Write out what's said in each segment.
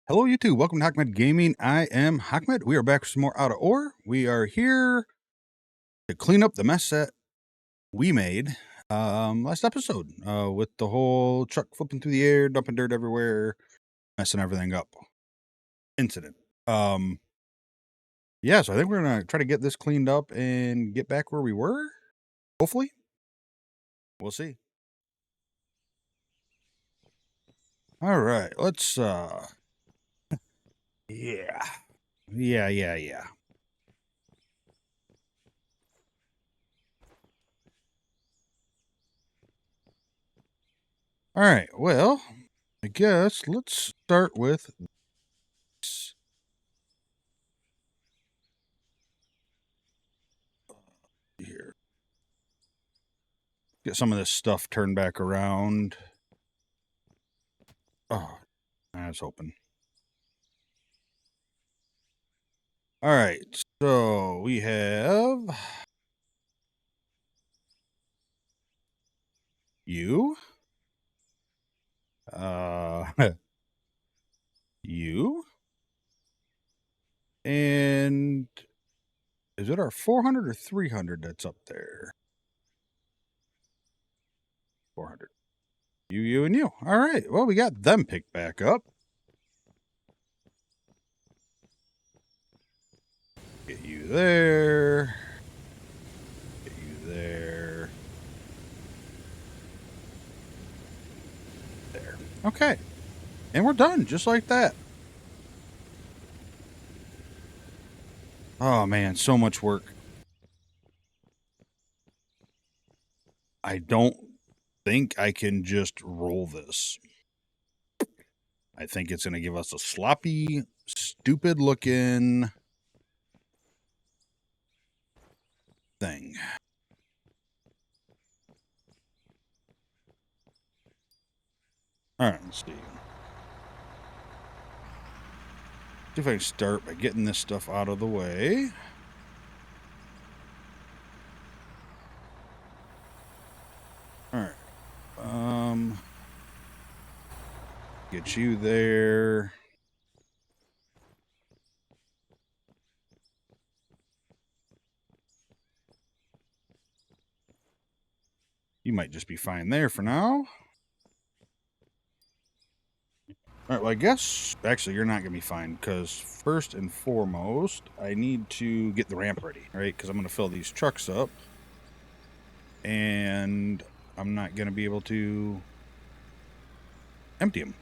Hello, YouTube. Welcome to Hakmed Gaming. I am Hakmed. We are back with some more Out of Ore. We are here to clean up the mess that we made last episode with the whole truck flipping through the air, dumping dirt everywhere, messing everything up incident. Yeah, so I think we're going to try to get this cleaned up and get back where we were. Hopefully. We'll see. All right, let's yeah. Yeah. All right, well, I guess let's start with this. Here. Get some of this stuff turned back around. Oh, I was hoping. All right, so we have you, you, and is it our 400 or 300 that's up there? 400. You, and you. All right, well, we got them picked back up. Get you there. Get you there. There. Okay. And we're done, just like that. Oh, man, so much work. I don't think I can just roll this. I think it's going to give us a sloppy, stupid looking thing. All right, let's see. See if I can start by getting this stuff out of the way. All right. Get you there. You might just be fine there for now. All right, well, I guess, actually, you're not going to be fine, because first and foremost, I need to get the ramp ready, right? Because I'm going to fill these trucks up, and I'm not going to be able to empty them.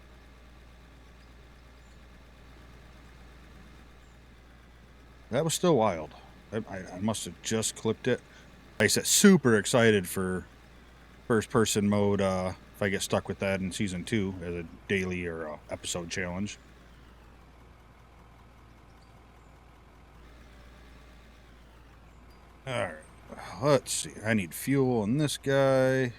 That was still wild. I must have just clipped it. Like I said, super excited for first-person mode if I get stuck with that in Season 2 as a daily or episode challenge. Alright, let's see. I need fuel on this guy.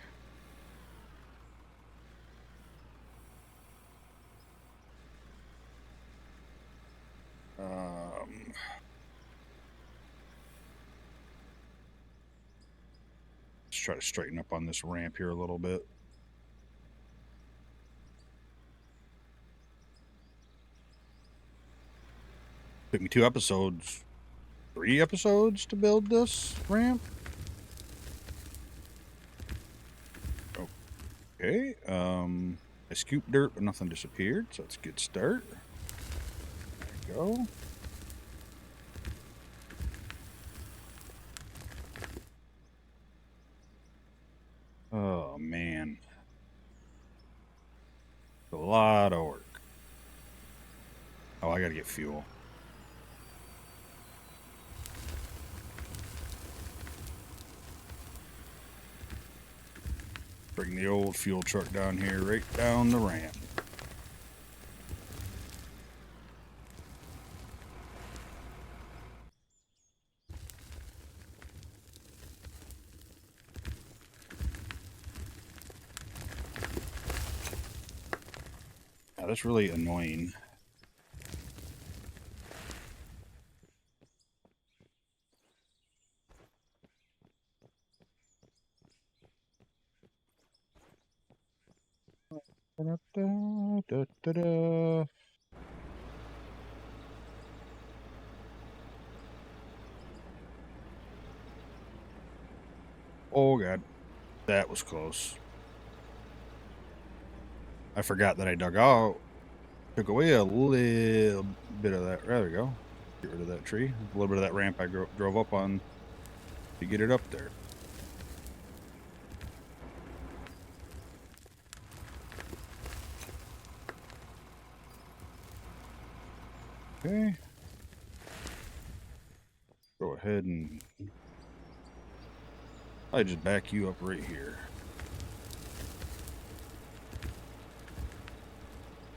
Let's try to straighten up on this ramp here a little bit. Took me 3 episodes to build this ramp. Okay, I scooped dirt, but nothing disappeared, so that's a good start. There we go. Oh, man. A lot of work. Oh, I gotta get fuel. Bring the old fuel truck down here, right down the ramp. Now, that's really annoying. Da, da, da, da. Oh, God. That was close. I forgot that I dug out. Took away a little bit of that. There we go. Get rid of that tree. A little bit of that ramp I drove up on to get it up there. Okay. Go ahead and I just back you up right here.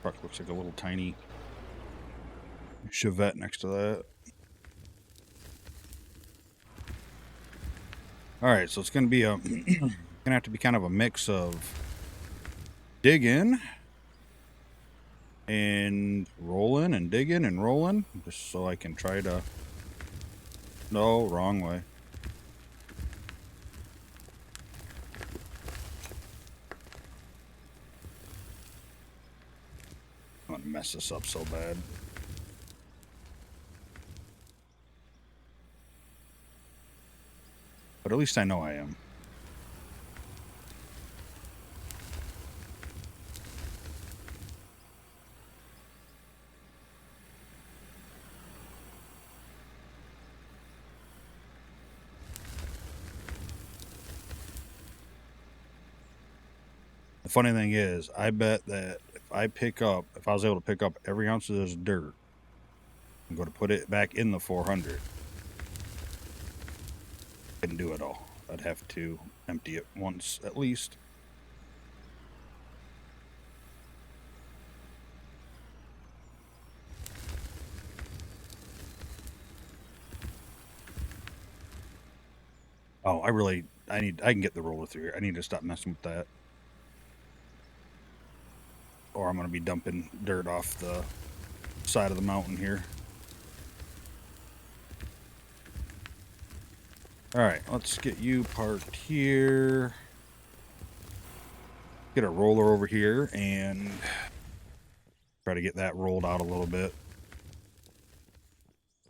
Truck looks like a little tiny Chevette next to that. All right, so it's going to be a gonna have to be kind of a mix of digging and rolling and digging and rolling, just so I can try to. No, wrong way. I'm gonna mess this up so bad. But at least I know I am. The funny thing is, I bet that if I was able to pick up every ounce of this dirt and go to put it back in the 400, I couldn't do it all. I'd have to empty it once at least. Oh, I can get the roller through here. I need to stop messing with that. Or I'm going to be dumping dirt off the side of the mountain here. Alright, let's get you parked here. Get a roller over here and try to get that rolled out a little bit.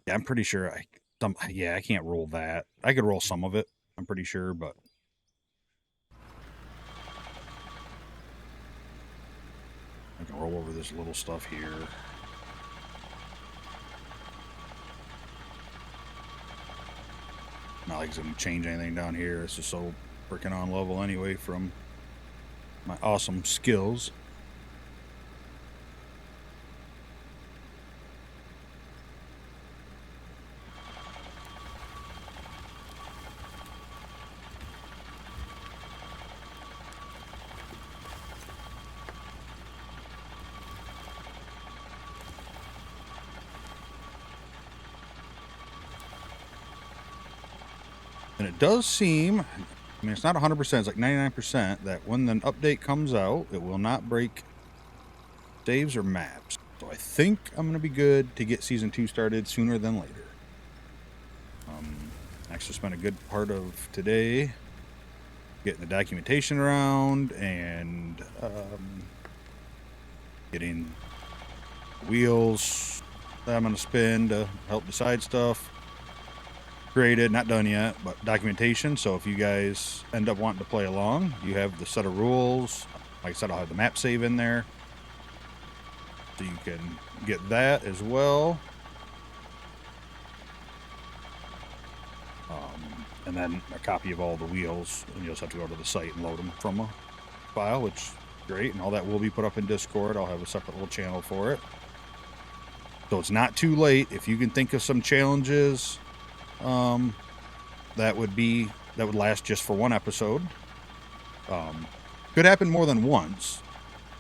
Yeah, I'm pretty sure I can't roll that. I could roll some of it, I'm pretty sure, but I can roll over this little stuff here. Not like it's going to change anything down here. It's just so freaking on level anyway from my awesome skills. And it does seem, I mean, it's not 100%, it's like 99%, that when an update comes out, it will not break saves or maps. So I think I'm going to be good to get Season 2 started sooner than later. Actually spent a good part of today getting the documentation around and getting wheels that I'm going to spin to help decide stuff. Created, not done yet, but documentation. So if you guys end up wanting to play along, you have the set of rules. Like I said, I'll have the map save in there, so you can get that as well. And then a copy of all the wheels, and you'll just have to go to the site and load them from a file, which is great. And all that will be put up in Discord. I'll have a separate little channel for it. So it's not too late. If you can think of some challenges that would last just for one episode. Could happen more than once,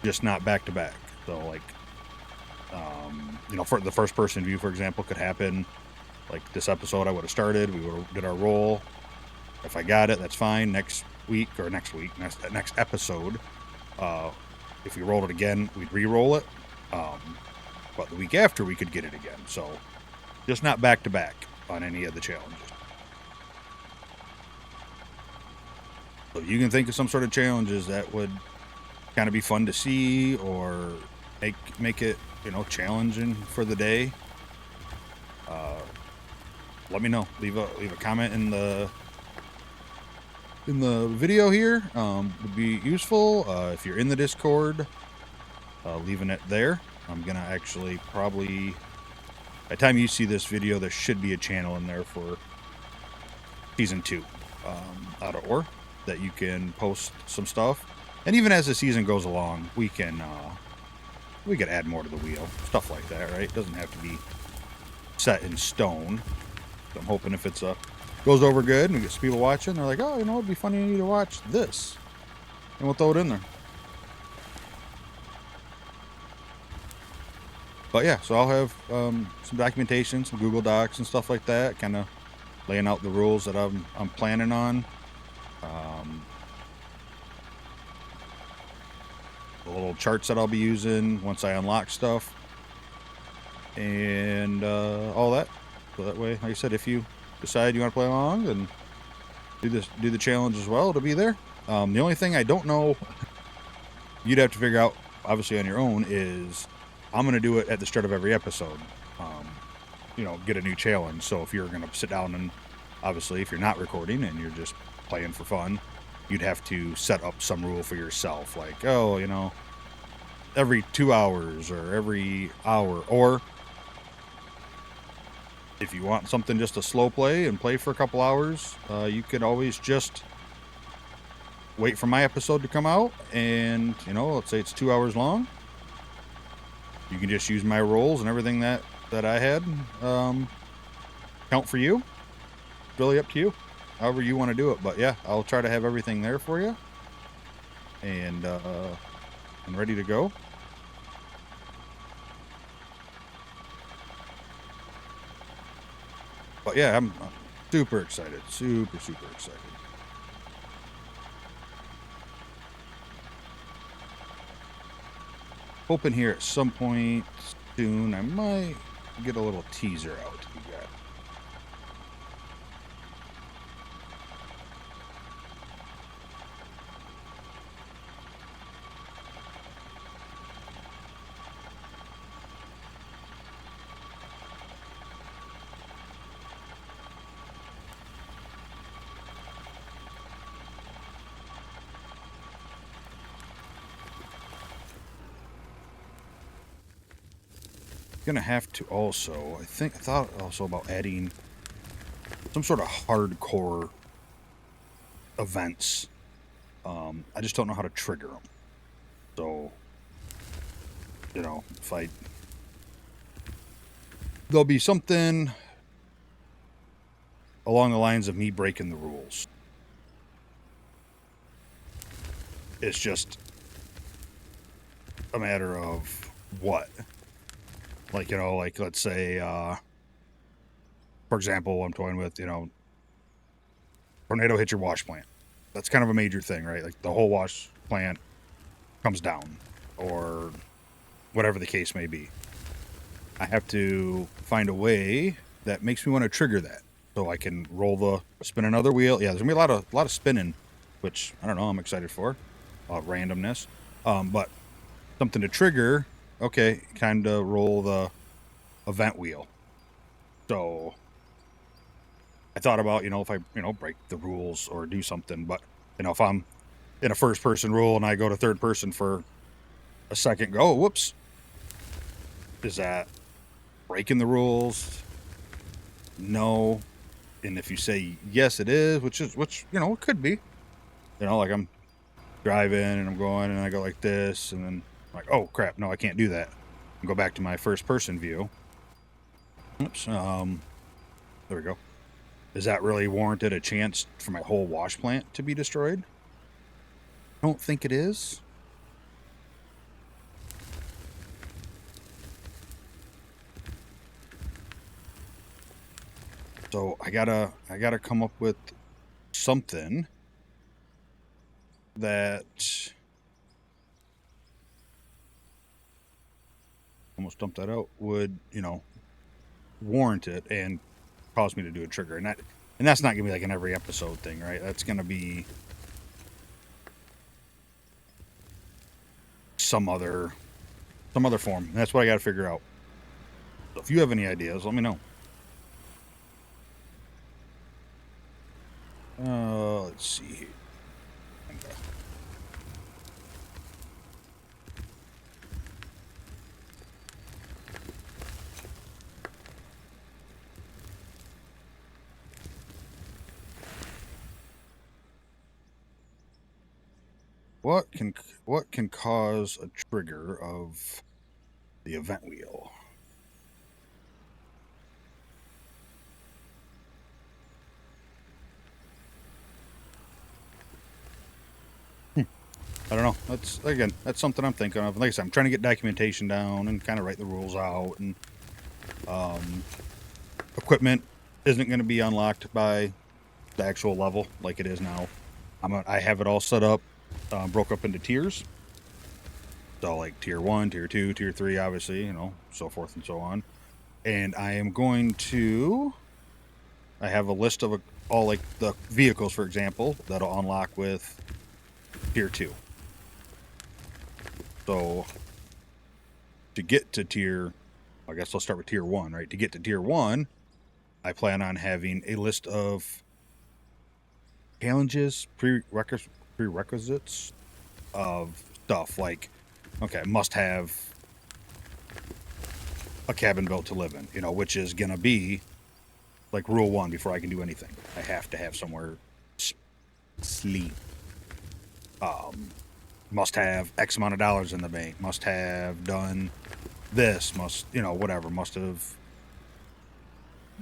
just not back to back. So like, for the first person view, for example, could happen like this episode. I would have started, we would have did our roll. If I got it, that's fine. Next episode, if we rolled it again, we'd re-roll it. But the week after, we could get it again. So just not back to back on any of the challenges. So if you can think of some sort of challenges that would kind of be fun to see or make it, challenging for the day, let me know. Leave a comment in the in the video here would be useful. If you're in the Discord, leaving it there. I'm gonna actually probably, by the time you see this video, there should be a channel in there for season 2 out of Ore that you can post some stuff. And even as the season goes along, we could add more to the wheel, stuff like that, right? It doesn't have to be set in stone. So I'm hoping if it's goes over good and we get some people watching, they're like, oh, you know, it'd be funny to watch this, and we'll throw it in there. But yeah, so I'll have some documentation, some Google Docs and stuff like that, kind of laying out the rules that I'm planning on. The little charts that I'll be using once I unlock stuff, and all that. So that way, like I said, if you decide you want to play along and do the challenge as well, it'll be there. The only thing I don't know, you'd have to figure out, obviously on your own, is I'm going to do it at the start of every episode. You know, get a new challenge. So if you're going to sit down and, obviously, if you're not recording and you're just playing for fun, you'd have to set up some rule for yourself, like, oh, you know, every 2 hours or every hour, or if you want something just a slow play and play for a couple hours, you could always just wait for my episode to come out, and, you know, let's say it's 2 hours long. You can just use my rolls and everything that I had count for you. Really up to you, however you want to do it. But yeah, I'll try to have everything there for you, and ready to go. But yeah, I'm super excited, super excited. Hoping here at some point soon I might get a little teaser out to you guys. Gonna have to also, I thought also about adding some sort of hardcore events. I just don't know how to trigger them. So, you know, there'll be something along the lines of me breaking the rules. It's just a matter of what. Like, you know, like, let's say, for example, I'm toying with, you know, tornado hit your wash plant. That's kind of a major thing, right? Like, the whole wash plant comes down, or whatever the case may be. I have to find a way that makes me want to trigger that, so I can spin another wheel. Yeah, there's gonna be a lot of spinning, which I don't know, I'm excited for, randomness, but something to trigger. Okay, kind of roll the event wheel. So I thought about, you know, if I, you know, break the rules or do something, but, you know, if I'm in a first person rule and I go to third person for a second, go, whoops, is that breaking the rules? No. And if you say yes, it is, which, you know, it could be, you know, like I'm driving and I'm going and I go like this, and then I'm like, oh crap, no, I can't do that, and go back to my first person view. Oops. There we go. Is that really warranted a chance for my whole wash plant to be destroyed? I don't think it is. So I gotta come up with something that almost dumped that out, would, you know, warrant it and cause me to do a trigger. And that's not gonna be like an every episode thing, right? That's gonna be some other form. And that's what I gotta figure out. So if you have any ideas, let me know. let's see here. What can cause a trigger of the event wheel? I don't know. That's something I'm thinking of. Like I said, I'm trying to get documentation down and kind of write the rules out. And equipment isn't going to be unlocked by the actual level like it is now. I have it all set up, broke up into tiers. So like tier 1, tier 2, tier 3, obviously, you know, so forth and so on. And I have a list of all like the vehicles, for example, that'll unlock with tier 2. So to get to I guess let's start with tier 1, right? To get to tier 1, I plan on having a list of challenges, prerequisites of stuff like, okay, must have a cabin built to live in, you know, which is going to be like rule 1 before I can do anything. I have to have somewhere sleep. Must have X amount of dollars in the bank. Must have done this. Must, you know, whatever. Must have,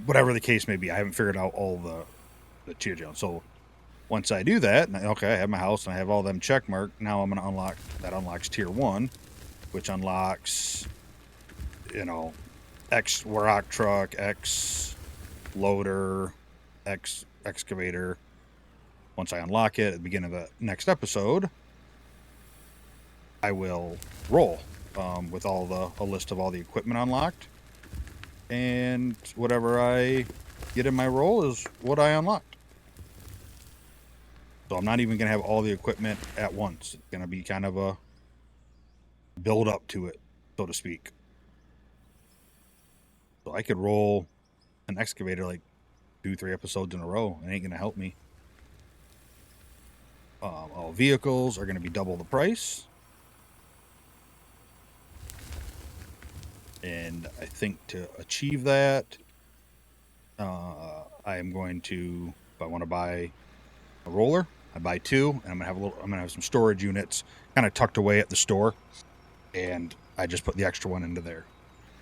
whatever the case may be. I haven't figured out all the tier zones. So once I do that, okay, I have my house and I have all them check marked. Now I'm going to unlocks tier 1, which unlocks, you know, X rock truck, X loader, X excavator. Once I unlock it at the beginning of the next episode, I will roll with a list of all the equipment unlocked, and whatever I get in my roll is what I unlocked. So I'm not even going to have all the equipment at once. It's going to be kind of a build up to it, so to speak. So I could roll an excavator like 2-3 episodes in a row. It ain't going to help me. All vehicles are going to be double the price. And I think to achieve that, I am going to, if I want to buy a roller, I buy 2, and I'm gonna have some storage units kind of tucked away at the store, and I just put the extra one into there.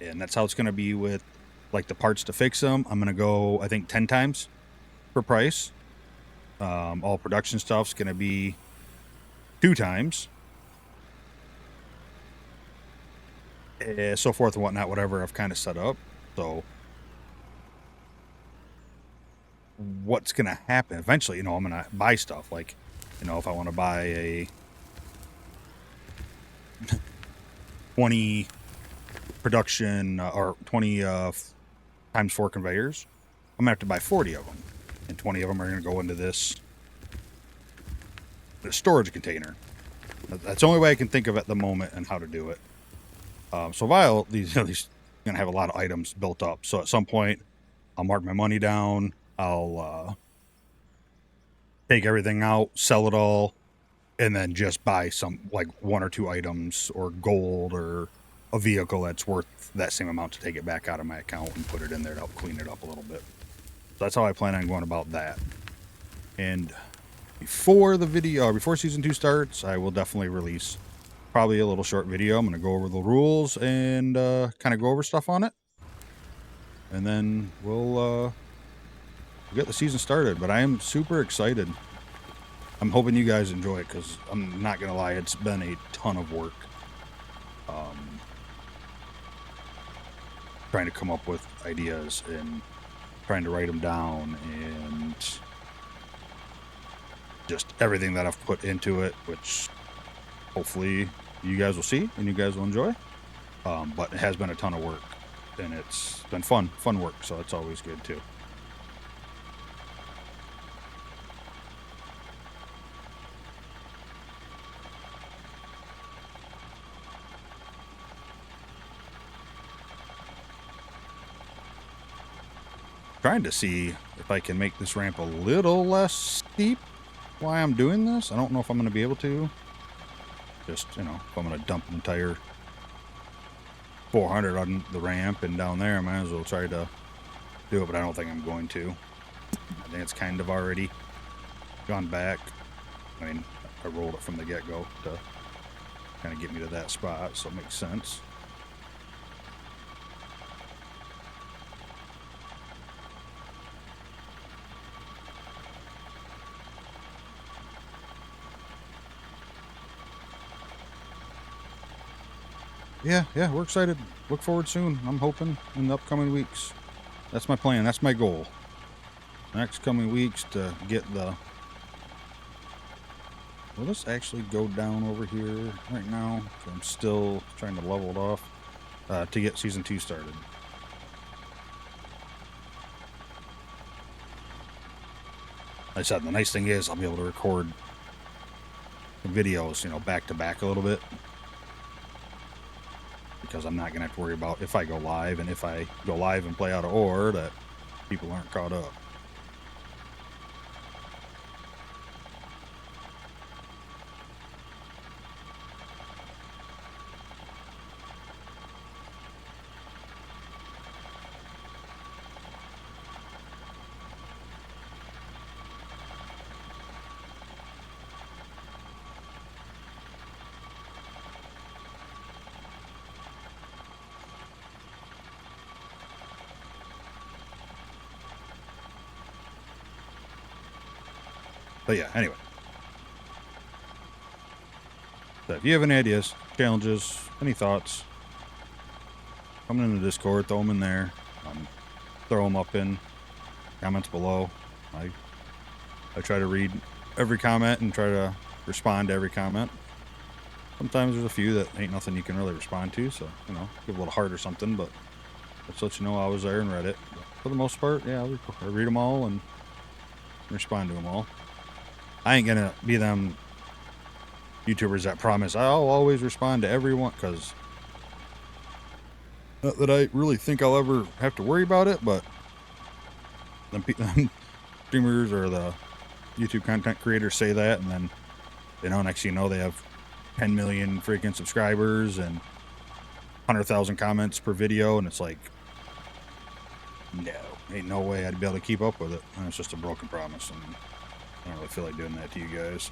And that's how it's going to be with like the parts to fix them. I'm going to go, I think, 10 times per price. All production stuff's going to be 2 times. So forth and whatnot, whatever I've kind of set up. So what's going to happen eventually, you know, I'm going to buy stuff like, you know, if I want to buy a 20 production or 20 times 4 conveyors, I'm going to have to buy 40 of them. And 20 of them are going to go into this storage container. That's the only way I can think of at the moment and how to do it. So while these going to have a lot of items built up. So at some point, I'll mark my money down. I'll take everything out, sell it all, and then just buy some, like 1 or 2 items or gold or a vehicle that's worth that same amount to take it back out of my account and put it in there to help clean it up a little bit. So that's how I plan on going about that. And before season 2 starts, I will definitely release probably a little short video. I'm going to go over the rules and kind of go over stuff on it. And then we'll get the season started. But I am super excited. I'm hoping you guys enjoy it because I'm not going to lie, it's been a ton of work. Trying to come up with ideas and trying to write them down and just everything that I've put into it, which hopefully you guys will see and you guys will enjoy. But it has been a ton of work and it's been fun work. So it's always good too. Trying to see if I can make this ramp a little less steep why I'm doing this. I don't know if I'm going to be able to. Just, you know, if I'm going to dump an entire 400 on the ramp and down there, I might as well try to do it, but I don't think I'm going to. I think it's kind of already gone back. I mean, I rolled it from the get-go to kind of get me to that spot, so it makes sense. Yeah, we're excited. Look forward soon. I'm hoping in the upcoming weeks. That's my plan. That's my goal. Next coming weeks to get the... Will this actually go down over here right now? So I'm still trying to level it off to get Season 2 started. Like I said, the nice thing is I'll be able to record videos, you know, back to back a little bit. Because I'm not going to have to worry about if I go live, and if I go live and play out of ore, that people aren't caught up. But yeah, anyway. So if you have any ideas, challenges, any thoughts, come in the Discord, throw them in there. Throw them up in comments below. I try to read every comment and try to respond to every comment. Sometimes there's a few that ain't nothing you can really respond to, so, you know, give a little heart or something, but just let you know I was there and read it. But for the most part, yeah, I read them all and respond to them all. I ain't gonna be them YouTubers that promise I'll always respond to everyone, because not that I really think I'll ever have to worry about it, but them streamers or the YouTube content creators say that, and then, you know, next thing you know, they have 10 million freaking subscribers and 100,000 comments per video, and it's like, no, ain't no way I'd be able to keep up with it. And it's just a broken promise, and I don't really feel like doing that to you guys.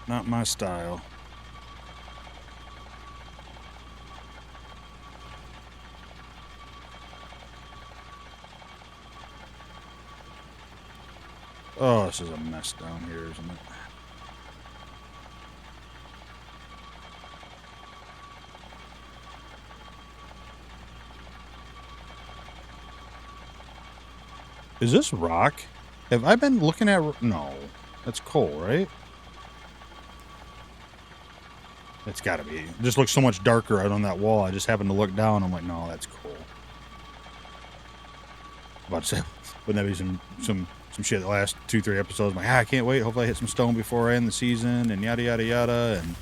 Not my style. Oh, this is a mess down here, isn't it? Is this rock? Have I been looking at... No. That's coal, right? It's gotta be. It just looks so much darker out on that wall. I just happened to look down. I'm like, no, that's coal. About to say, wouldn't that be some shit the last 2-3 episodes? I'm like, I can't wait. Hopefully I hit some stone before I end the season, and yada, yada, yada. And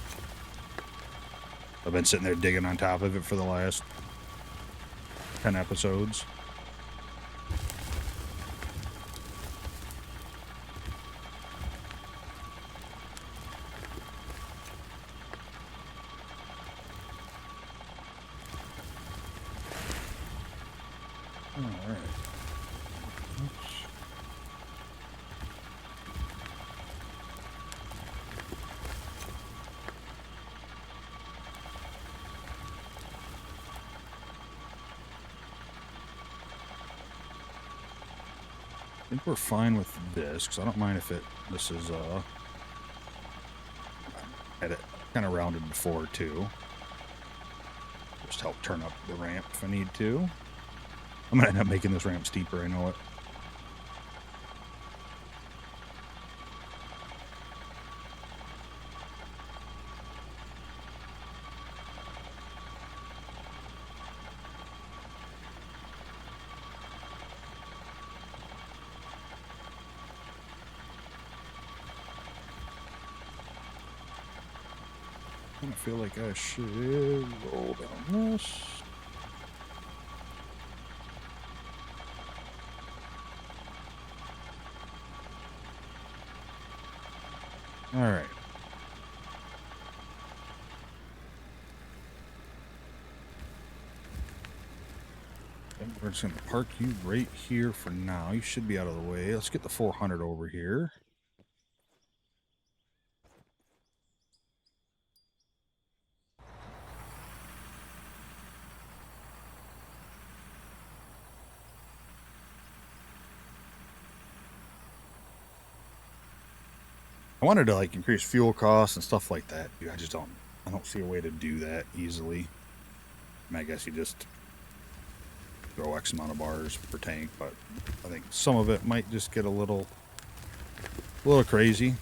I've been sitting there digging on top of it for the last 10 episodes. Alright. I think we're fine with this, because I don't mind if this is, had it kind of rounded before, too. Just help turn up the ramp if I need to. I'm gonna end up making this ramp steeper, I know it. I feel like I should roll down this. All right. We're just going to park you right here for now. You should be out of the way. Let's get the 400 over here. I wanted to like increase fuel costs and stuff like that. I don't see a way to do that easily. I mean, I guess you just throw X amount of bars per tank, but I think some of it might just get a little crazy.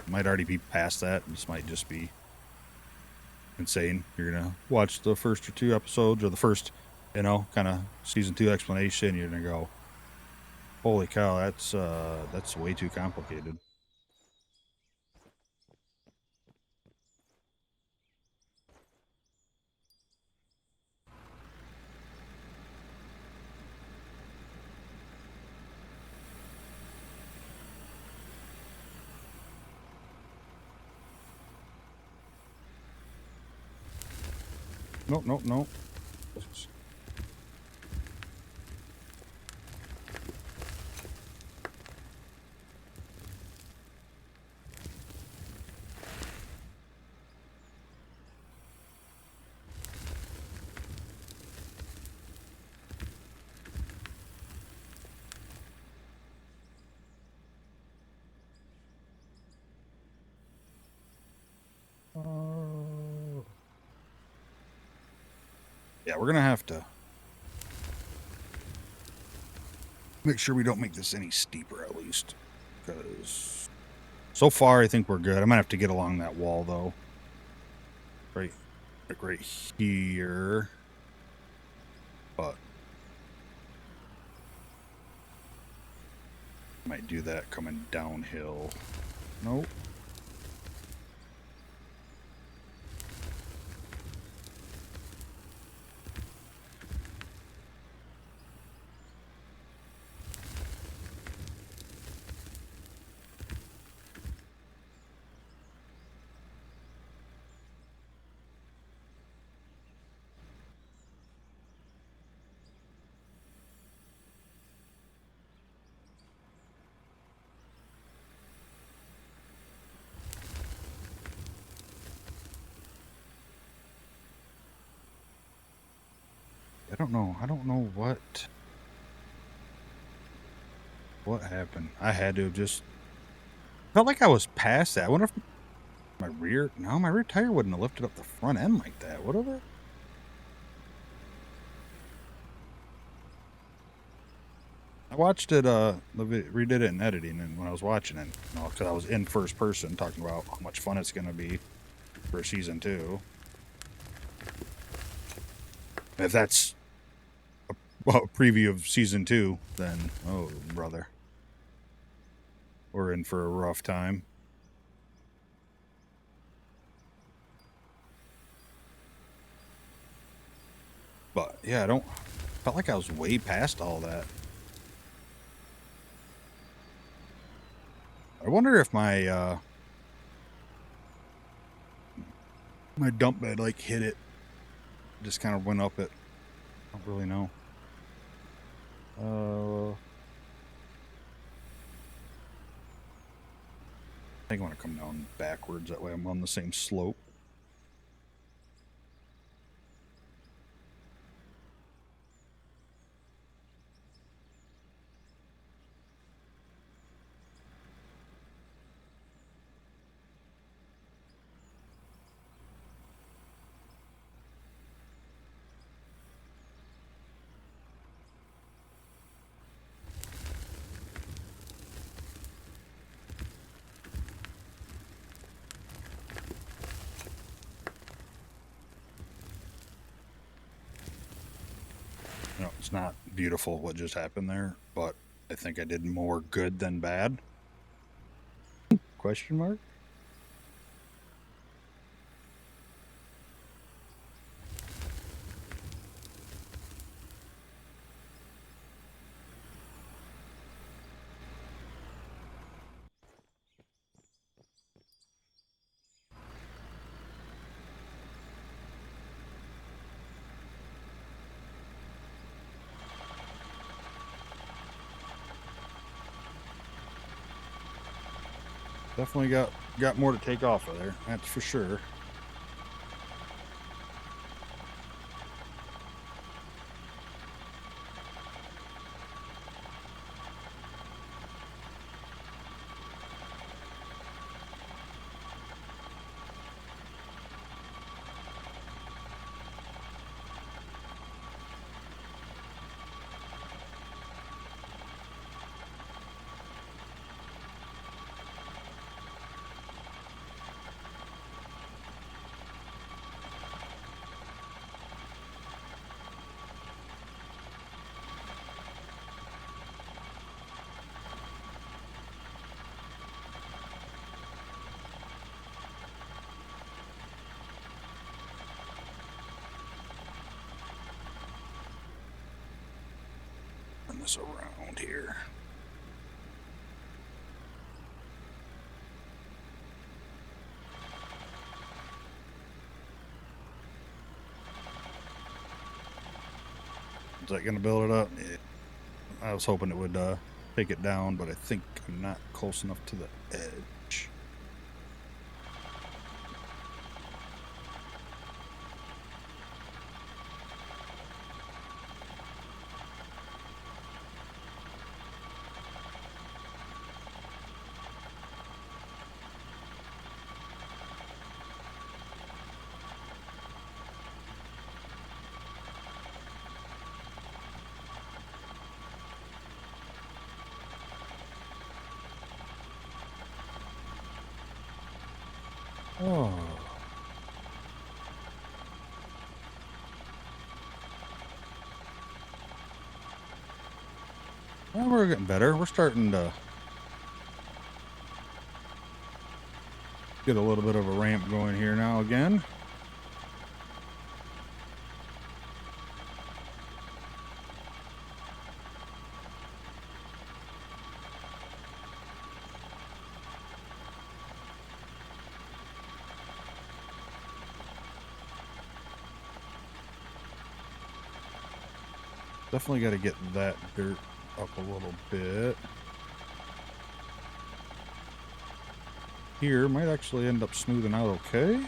Might already be past that. This might just be insane. You're gonna watch the first or two episodes or the first, kind of season 2 explanation. You're gonna go, holy cow, that's way too complicated. Nope, nope, nope. Yeah, we're gonna have to make sure we don't make this any steeper, at least, because so far I think we're good. I'm gonna have to get along that wall though, right, like right here, but might do that coming downhill. Nope. I don't know what happened. I had to have just felt like I was past that. I wonder if my rear tire wouldn't have lifted up the front end like that, would it? I watched it, redid it in editing, and when I was watching it, because I was in first person talking about how much fun it's going to be for season 2. If that's a preview of season 2, then, oh, brother. We're in for a rough time. But, yeah, felt like I was way past all that. I wonder if my dump bed, like, hit it. Just kind of went up it. I don't really know. I think I want to come down backwards. That way I'm on the same slope. It's not beautiful what just happened there, but I think I did more good than bad. Question mark? Definitely got more to take off of there. That's for sure. Turn this around here. Is that going to build it up? Yeah. I was hoping it would take it down, but I think I'm not close enough to the edge. Oh. Well, we're getting better. We're starting to get a little bit of a ramp going here now again. Definitely got to get that dirt up a little bit. Here might actually end up smoothing out okay.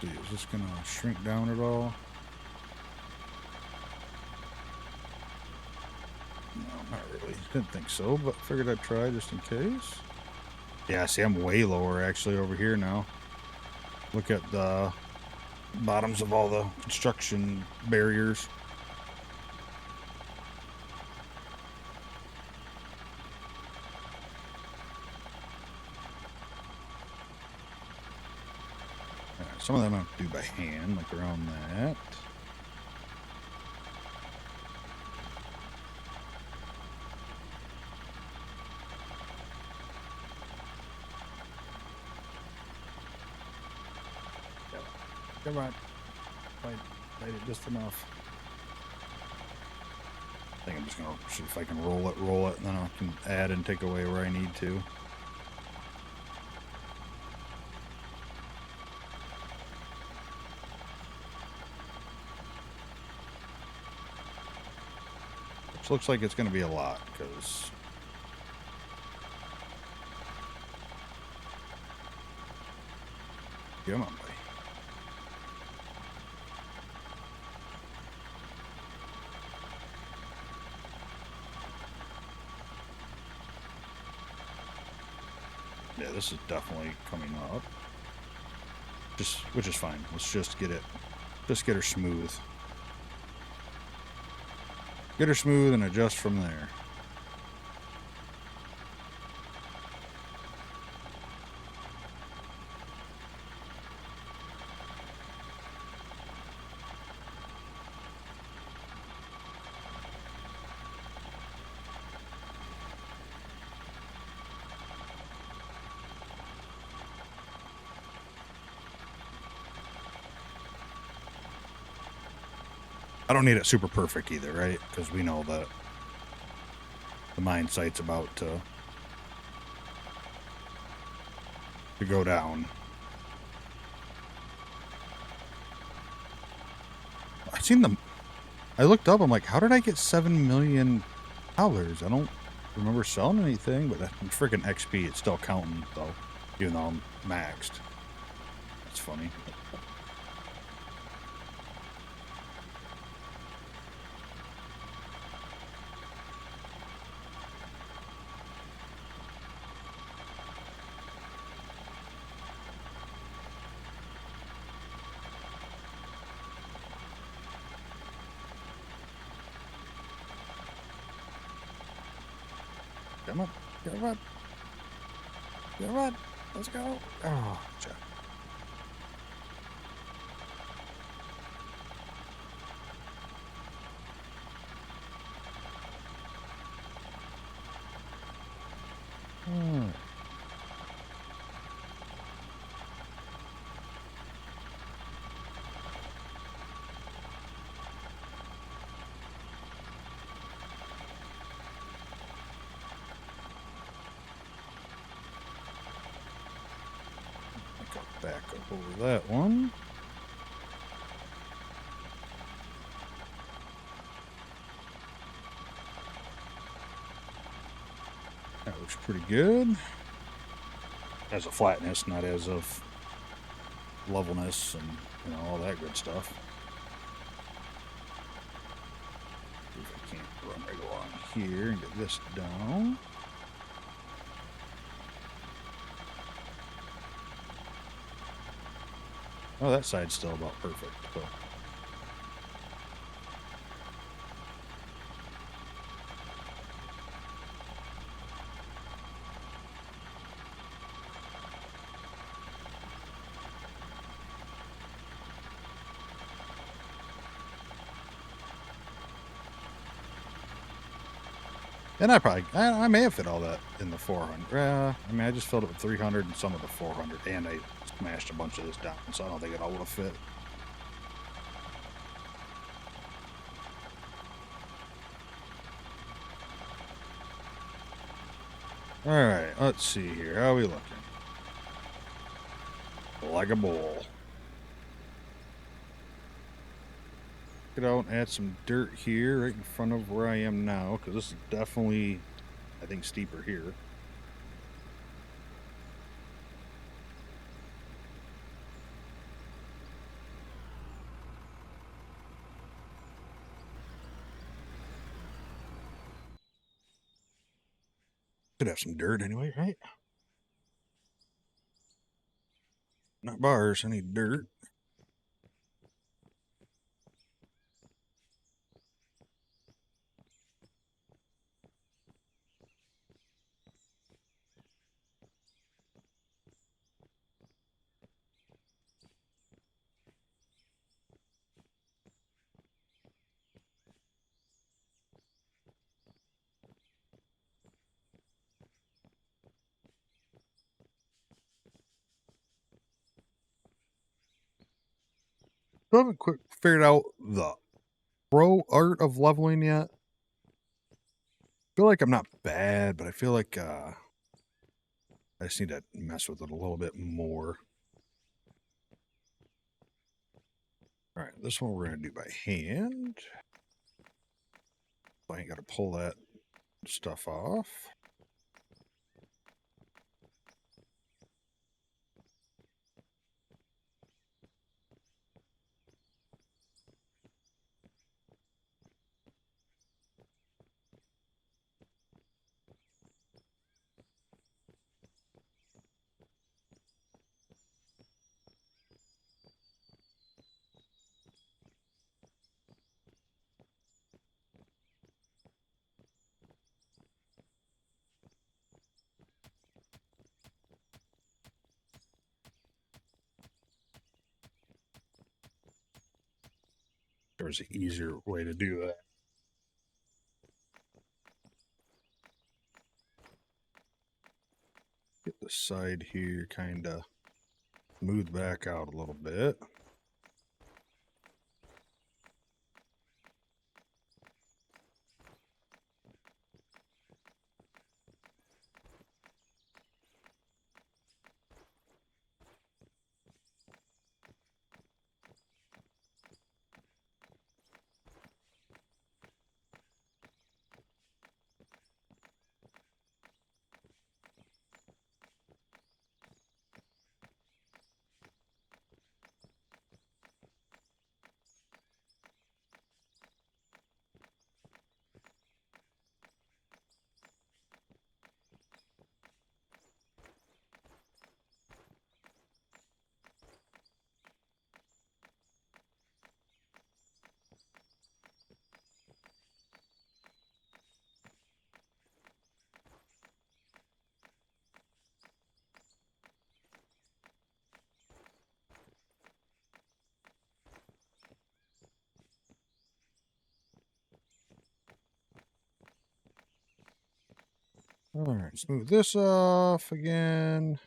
Is this gonna shrink down at all? No, not really. Didn't think so, but figured I'd try just in case. Yeah, see, I'm way lower actually over here now. Look at the bottoms of all the construction barriers. Some of them I have to do by hand, like around that. Come on. Light it just enough. I think I'm just gonna see if I can roll it, and then I can add and take away where I need to. Which looks like it's gonna be a lot, because come on, buddy. Yeah, this is definitely coming up. Which is fine. Let's just get her smooth. Get her smooth and adjust from there. I don't need it super perfect either, right? Because we know that the mine site's about to go down. I looked up, I'm like, how did I get $7 million? I don't remember selling anything, but that freaking XP, it's still counting, though, even though I'm maxed. That's funny. Come on, come on, come on, let's go. Oh, Jeff. Go back up over that one. That looks pretty good. As a flatness, not as of levelness and all that good stuff. See if I can't run right along here and get this down. Oh, that side's still about perfect. So. And I may have fit all that in the 400. I mean, I just filled it with 300 and some of the 400, and I smashed a bunch of this down, so I don't think it all would have fit. All right, let's see here. How are we looking? Like a bull. Get out and add some dirt here right in front of where I am now, because this is definitely, I think, steeper here. Could have some dirt anyway, right? Not bars, I need dirt. I haven't quite figured out the pro art of leveling yet. I feel like I'm not bad, but I feel like I just need to mess with it a little bit more. All right, this one we're going to do by hand. I ain't got to pull that stuff off. There's an easier way to do that. Get the side here kind of smoothed back out a little bit. All right, smooth this off again.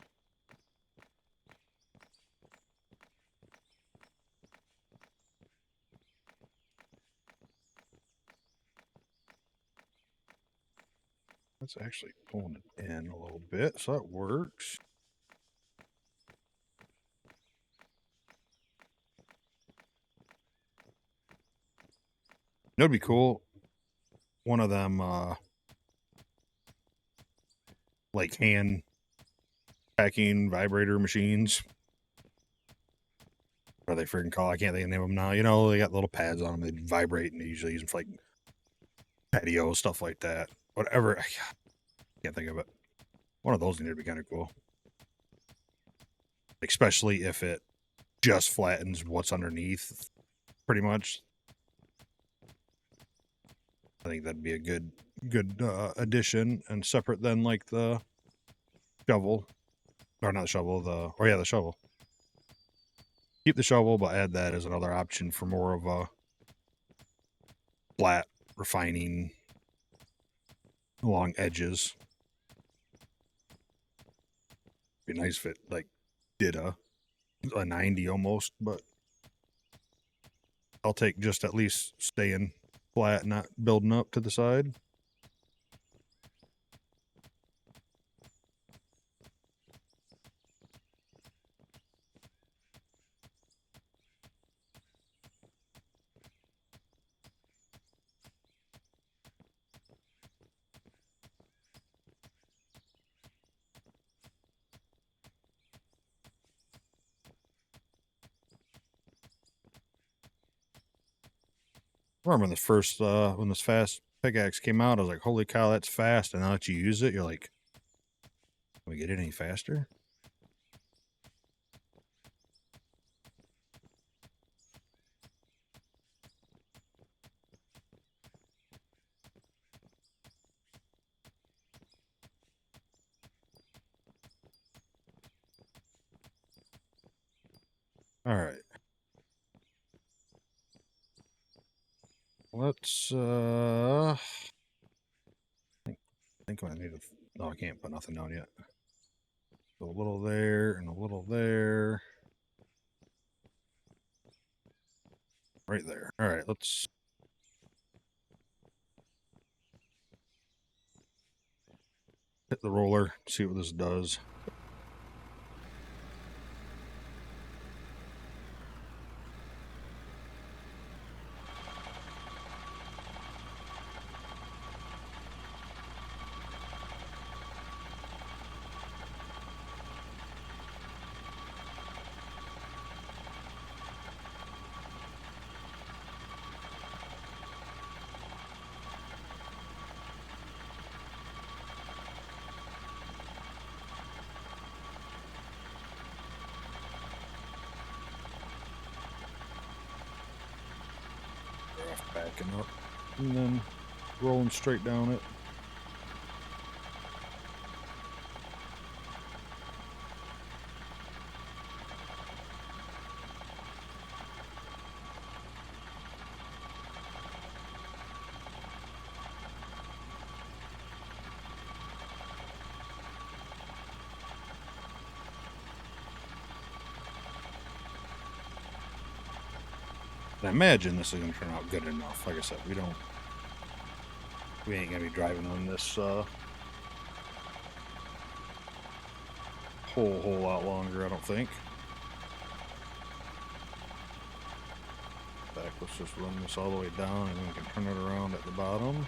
That's actually pulling it in a little bit, so that works. That'd be cool. One of them, like hand packing vibrator machines. What are they freaking call? I can't think of the name of them now. You know, they got little pads on them. They vibrate, and they usually use them for like patio stuff like that. Whatever. I can't think of it. One of those need to be kind of cool, especially if it just flattens what's underneath, pretty much. I think that'd be a good addition, and separate than like the shovel, or not the shovel, the shovel. Keep the shovel, but add that as another option for more of a flat refining along edges. Be nice if it like did a 90 almost, but I'll take just at least staying flat, not building up to the side. I remember the first when this fast pickaxe came out, I was like, holy cow, that's fast. And now that you use it, you're like, can we get it any faster? All right. Let's I think I need to, no, I can't put nothing down yet. So a little there and a little there. Right there. All right, let's hit the roller, see what this does. Backing up and then rolling straight down it. I imagine this is going to turn out good enough. Like I said, we ain't going to be driving on this whole lot longer, I don't think. Back, let's just run this all the way down and then we can turn it around at the bottom.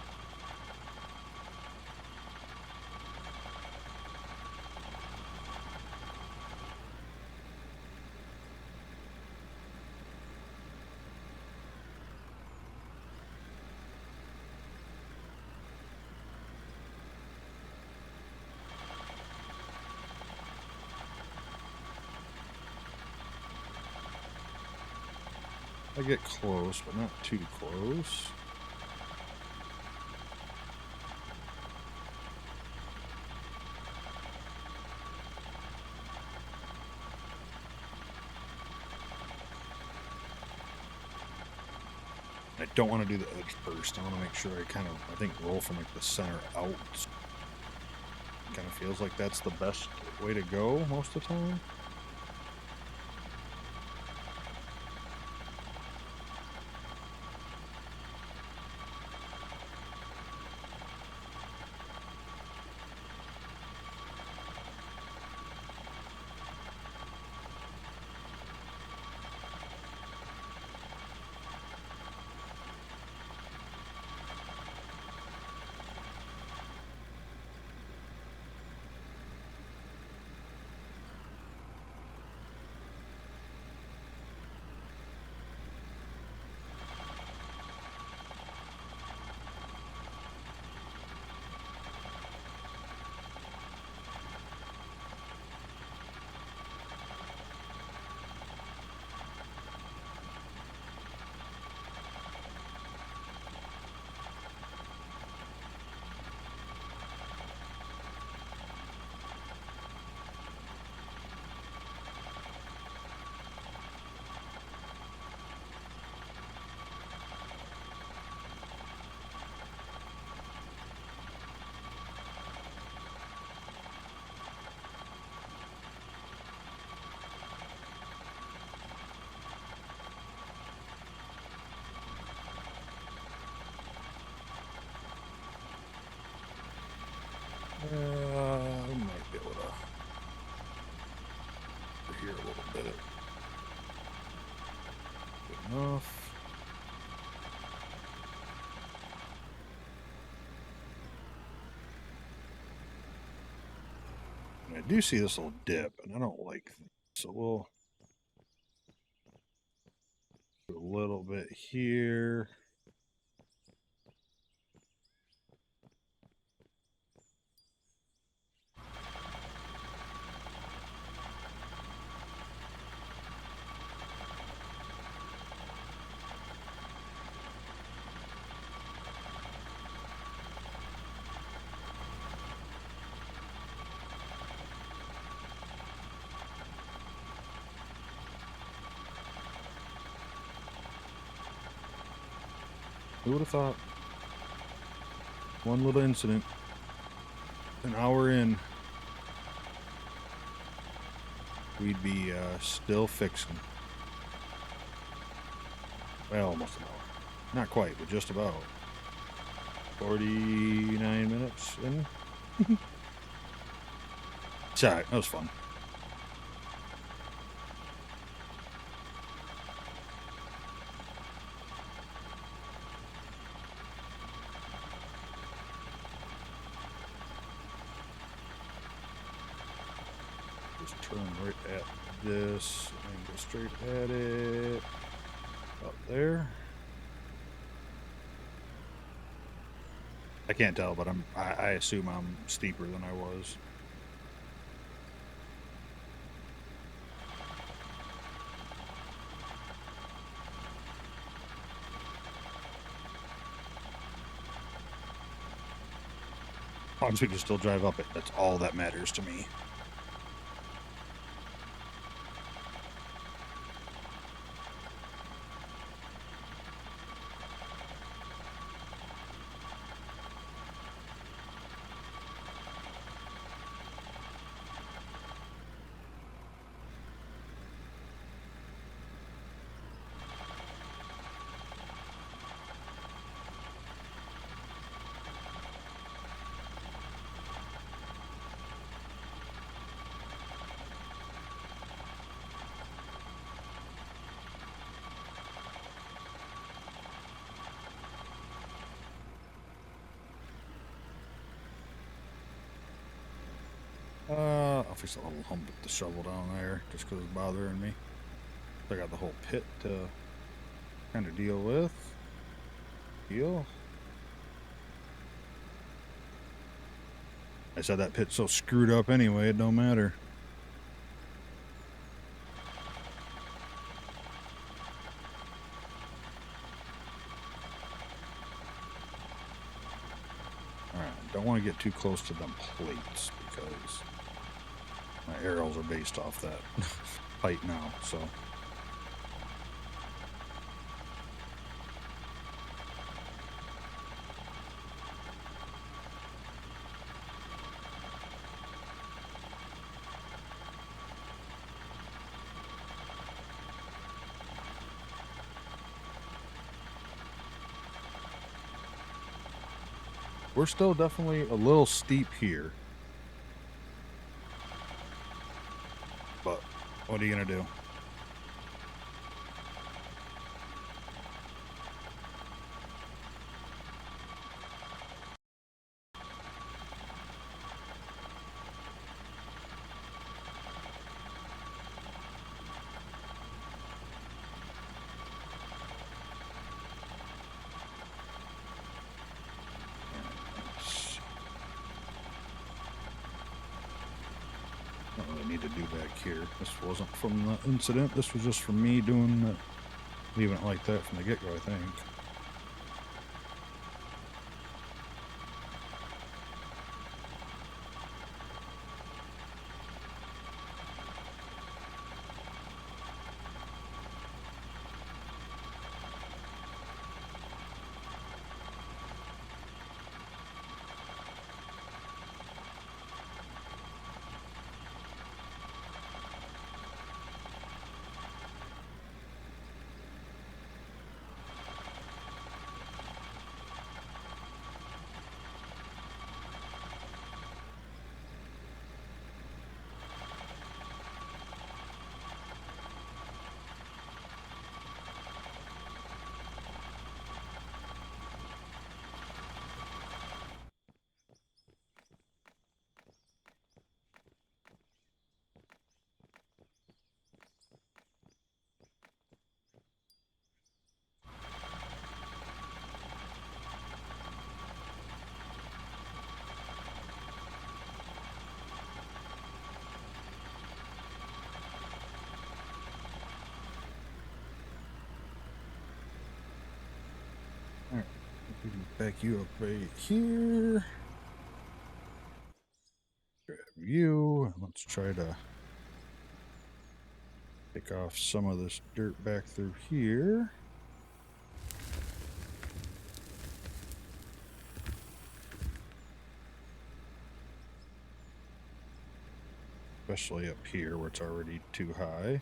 I get close, but not too close. I don't want to do the edge first. I want to make sure I think roll from like the center out. Kind of feels like that's the best way to go most of the time. I might be able to over here a little bit. Good enough. And I do see this little dip, and I don't like that. So we'll do a little bit here. Who would have thought? One little incident, an hour in, we'd be still fixing. Well, almost an hour. Not quite, but just about. 49 minutes in. It's all right. That was fun. Just turn right at this and go straight at it. Up there. I can't tell, but I assume I'm steeper than I was. As long as we can still drive up it, that's all that matters to me. I'll fix a little hump with the shovel down there just because it's bothering me. I got the whole pit to kind of deal with. I said that pit's so screwed up anyway, it don't matter. Alright, don't want to get too close to them plates because my arrows are based off that height now, so. we're still definitely a little steep here. But what are you gonna do? I don't really need to do back here. This wasn't from the incident. This was just from me leaving it like that from the get-go, I think. All right, we can back you up right here. Grab you. Let's try to pick off some of this dirt back through here. Especially up here where it's already too high.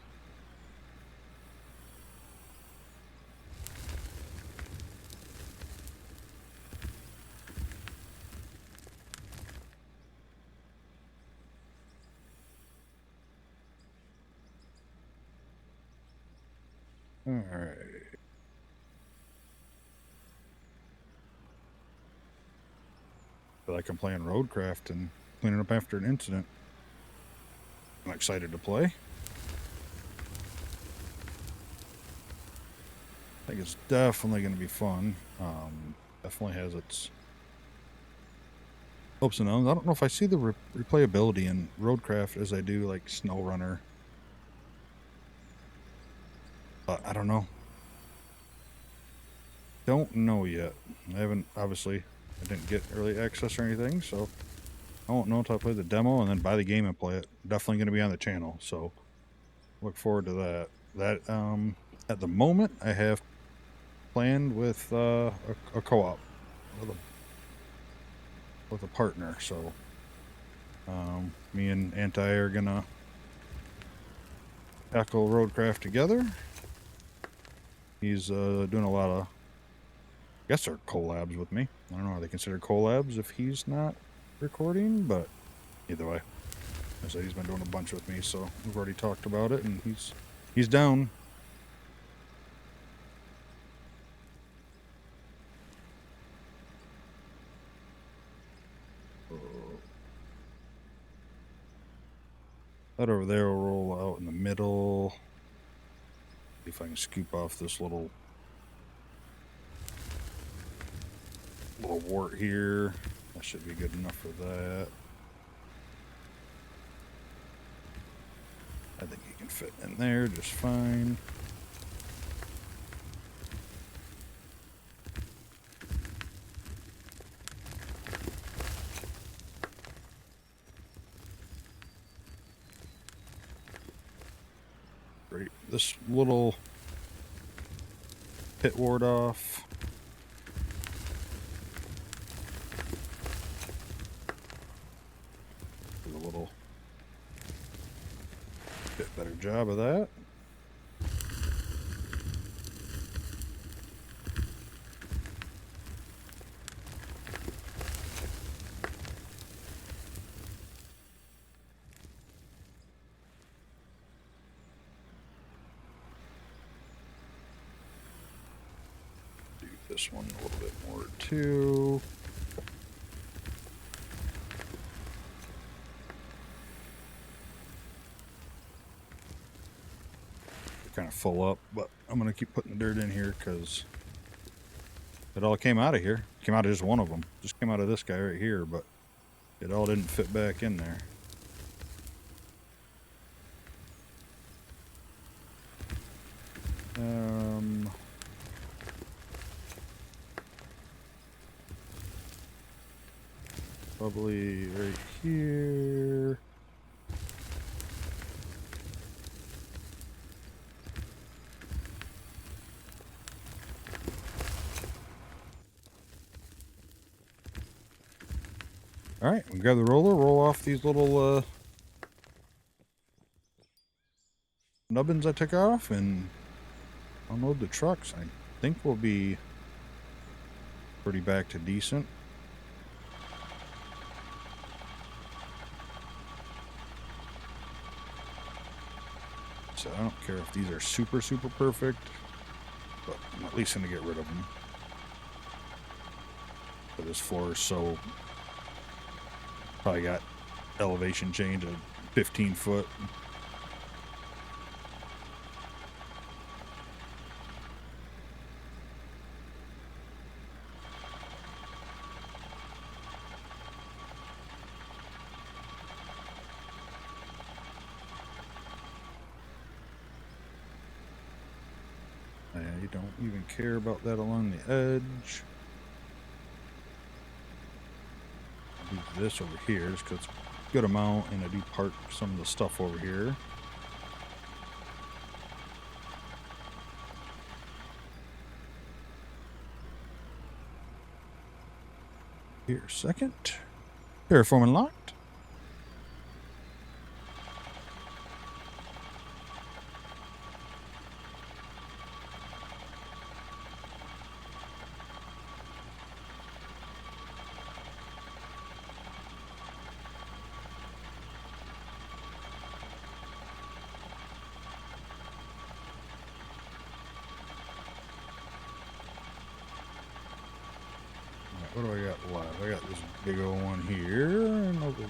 All right. Feel like I'm playing roadcraft and cleaning up after an incident. I'm excited to play. I think it's definitely going to be fun. Definitely has its ups and downs. I don't know if I see the replayability in roadcraft as I do like SnowRunner. But I don't know. Don't know yet. I haven't, obviously, I didn't get early access or anything, so I won't know until I play the demo and then buy the game and play it. Definitely going to be on the channel, so look forward to that. At the moment, I have planned with a co-op with a partner, so me and Anti are gonna tackle roadcraft together. He's doing a lot of, I guess they're collabs with me. I don't know how they consider collabs if he's not recording, but either way, I said he's been doing a bunch with me, so we've already talked about it, and he's down. That over there will roll out in the middle. See if I can scoop off this little wart here. That should be good enough for that. I think you can fit in there just fine. Great. This little pit ward off. Do a little bit better job of that. this one a little bit more too. Kind of full up, but I'm going to keep putting the dirt in here because it all came out of here. Came out of just one of them. Just came out of this guy right here, but it all didn't fit back in there. Probably right here. All right, we grab the roller, roll off these little nubbins I took off, and unload the trucks. I think we'll be pretty back to decent. So I don't care if these are super perfect, but I'm at least going to get rid of them. But this floor is so... Probably got elevation change of 15 foot. I don't even care about that along the edge. I'll do this over here just because it's a good amount, and I do park some of the stuff over here. Here, second. Paraform unlocked. What do I got left? I got this big old one here and over there.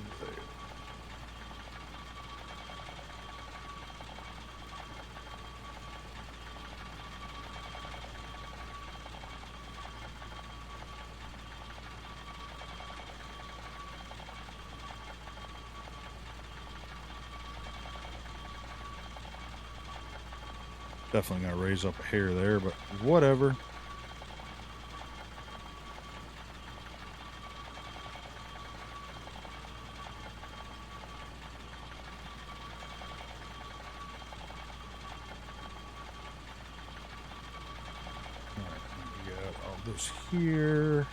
Definitely gonna raise up a hair there, but whatever. This here.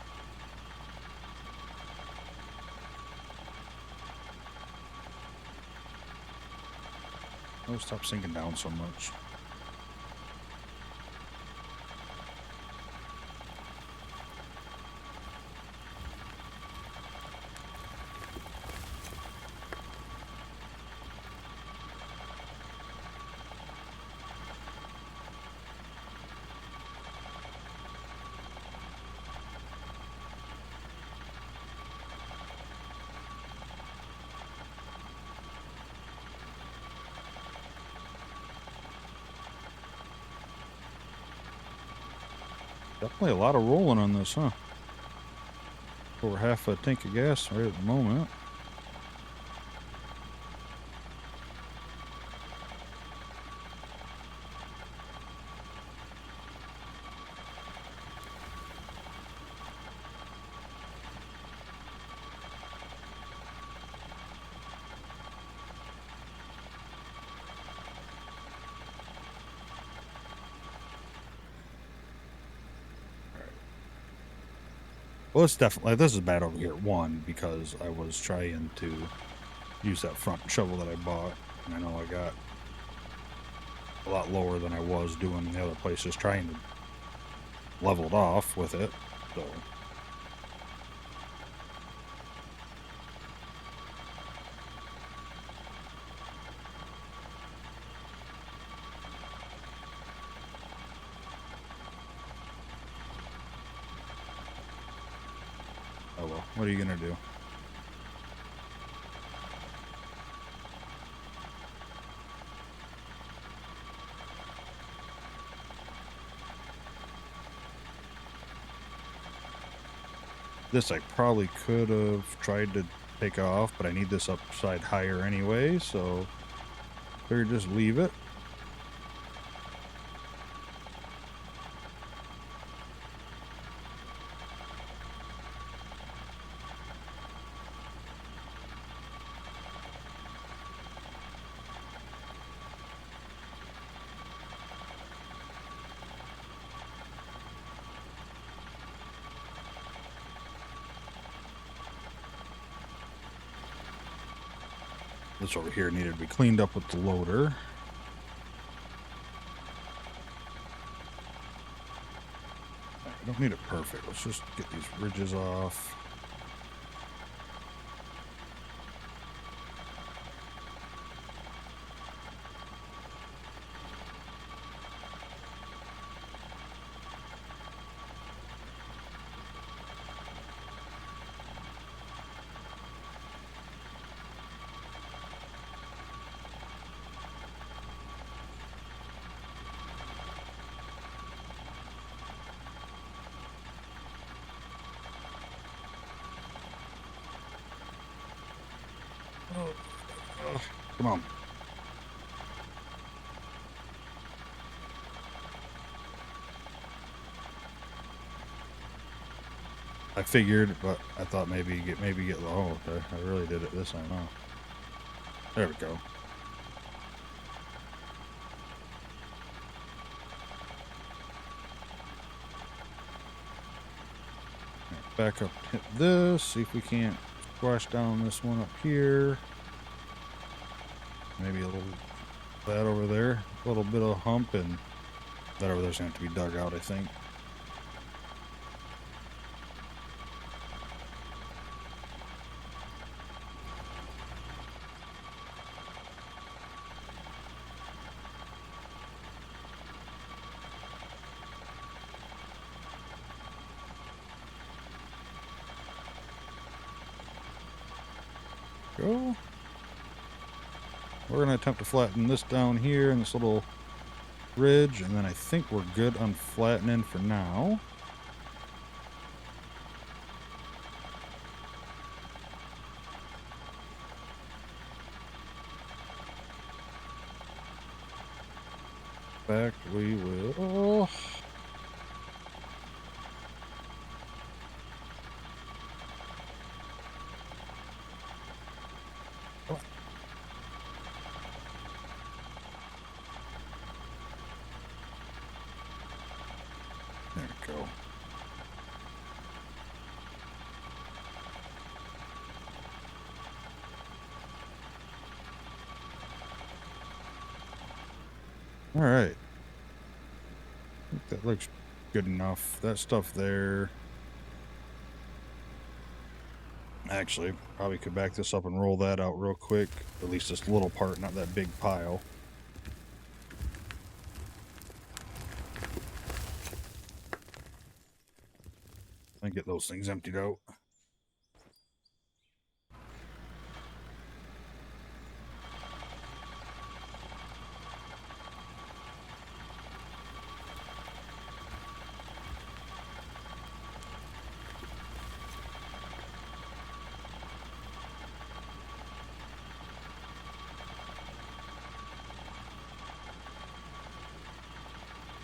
Oh, stop sinking down so much. Definitely a lot of rolling on this, huh? Over half a tank of gas right at the moment. Well, it's definitely, this is bad over here. One, because I was trying to use that front shovel that I bought, and I know I got a lot lower than I was doing the other places, trying to level it off with it, so. What are you gonna do? This I probably could have tried to take off, but I need this upside higher anyway, so figure just leave it. This over here needed to be cleaned up with the loader. I don't need it perfect. Let's just get these ridges off. Come on. I figured, but I thought maybe get low. I really did it this time. Oh, there we go. Back up, hit this. See if we can't squash down this one up here. Maybe a little that over there, a little bit of hump, and that over there's going to have to be dug out, I think. Go. We're going to attempt to flatten this down here in this little ridge, and then I think we're good on flattening for now. In fact, we will... There we go. All right. I think that looks good enough. That stuff there. Actually, probably could back this up and roll that out real quick. At least this little part, not that big pile. And get those things emptied out.